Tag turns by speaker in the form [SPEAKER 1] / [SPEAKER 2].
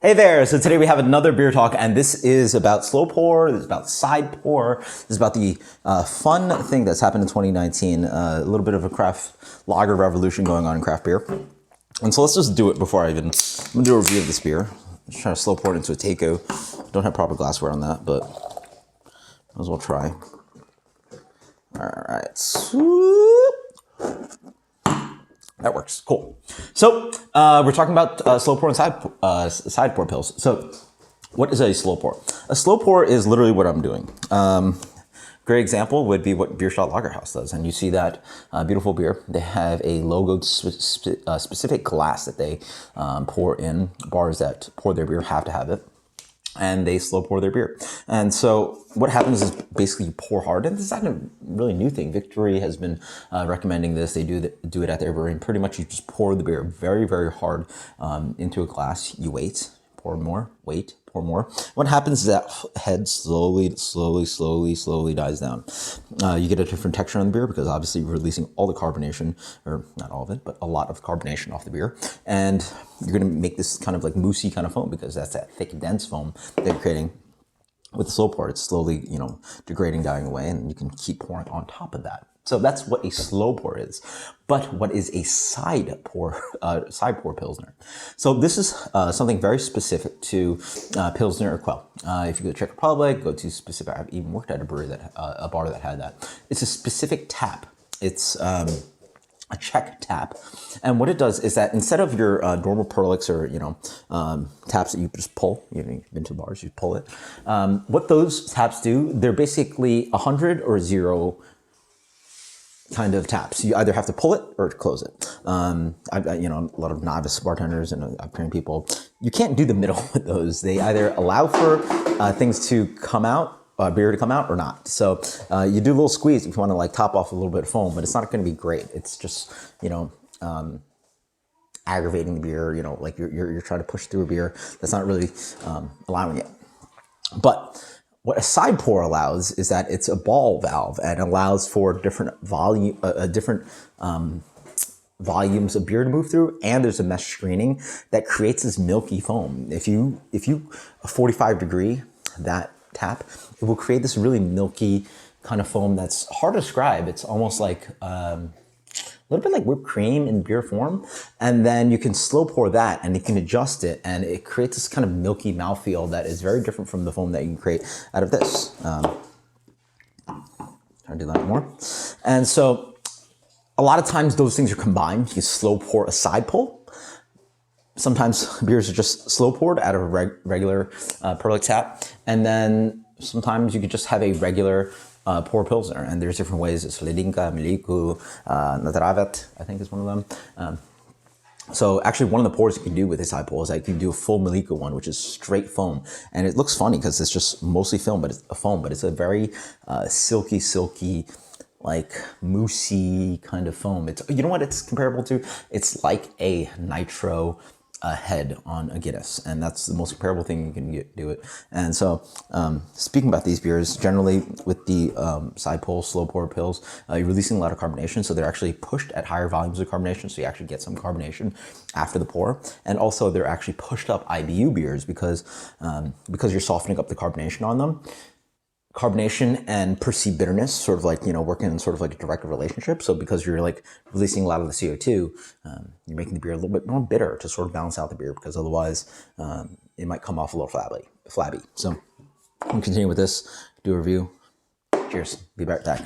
[SPEAKER 1] Hey there, so today we have another beer talk, and this is about slow pour, this is about side pour, this is about the fun thing that's happened in 2019, a little bit of a craft lager revolution going on in craft beer. And so let's just do it before I'm going to do a review of this beer. I'm just trying to slow pour it into a Takeo. Don't have proper glassware on that, but might as well try. All right, swoop. That works, cool. So we're talking about slow pour and side pour pills. So what is a slow pour? A slow pour is literally what I'm doing. Great example would be what Bierstadt Lagerhaus does. And you see that beautiful beer. They have a logoed specific glass that they pour in. Bars that pour their beer have to have it. And they slow pour their beer. And so what happens is basically you pour hard. And this is not a really new thing. Victory has been recommending this. They do it at their brewery. And pretty much you just pour the beer very, very hard into a glass. You wait, pour more, wait, pour more. What happens is that head slowly dies down. You get a different texture on the beer because obviously you're releasing all the carbonation, or not all of it, but a lot of carbonation off the beer. And you're going to make this kind of like moussey kind of foam because that's that thick, dense foam that you're creating. With the slow pour, it's slowly, degrading, dying away, and you can keep pouring on top of that. So that's what a slow pour is. But what is a side pour Pilsner? So this is something very specific to Pilsner or Quell. If you go to Czech Republic, go to specific, I've even worked at a brewery a bar that had that. It's a specific tap. It's a Czech tap. And what it does is that instead of your normal Perlix or, taps that you just pull, you've been to bars, you pull it. What those taps do, they're basically 100 or 0 kind of taps. You either have to pull it or close it. A lot of novice bartenders and I've trained people, you can't do the middle with those. They either allow for things to come out, beer to come out or not. So you do a little squeeze if you want to like top off a little bit of foam, but it's not going to be great. It's just, aggravating the beer, like you're trying to push through a beer that's not really allowing it. But what a side pour allows is that it's a ball valve and allows for different volumes of beer to move through, and there's a mesh screening that creates this milky foam. If you 45 degree that tap, it will create this really milky kind of foam that's hard to describe. It's almost like a little bit like whipped cream in beer form. And then you can slow pour that and you can adjust it and it creates this kind of milky mouthfeel that is very different from the foam that you can create out of this. Try to do that more. And so a lot of times those things are combined. You slow pour a side pull. Sometimes beers are just slow poured out of a regular Perlix tap. And then sometimes you could just have a regular pour Pilsner, and there's different ways. It's Ledinka, Miliku, Natravet, I think is one of them. So actually one of the pours you can do with this side pour is that you can do a full Miliku one, which is straight foam. And it looks funny because it's just mostly foam, but it's a very silky, like moussey kind of foam. It's, you know what it's comparable to? It's like a nitro head on a Guinness, and that's the most comparable thing you can do it. And so speaking about these beers, generally with the side pull, slow pour pills, you're releasing a lot of carbonation, so they're actually pushed at higher volumes of carbonation, so you actually get some carbonation after the pour. And also they're actually pushed up IBU beers because you're softening up the carbonation on them. Carbonation and perceived bitterness sort of like, working in sort of like a direct relationship. So because you're like releasing a lot of the CO2, you're making the beer a little bit more bitter to sort of balance out the beer, because otherwise it might come off a little flabby. So I'm continuing with this, do a review. Cheers. Be right back.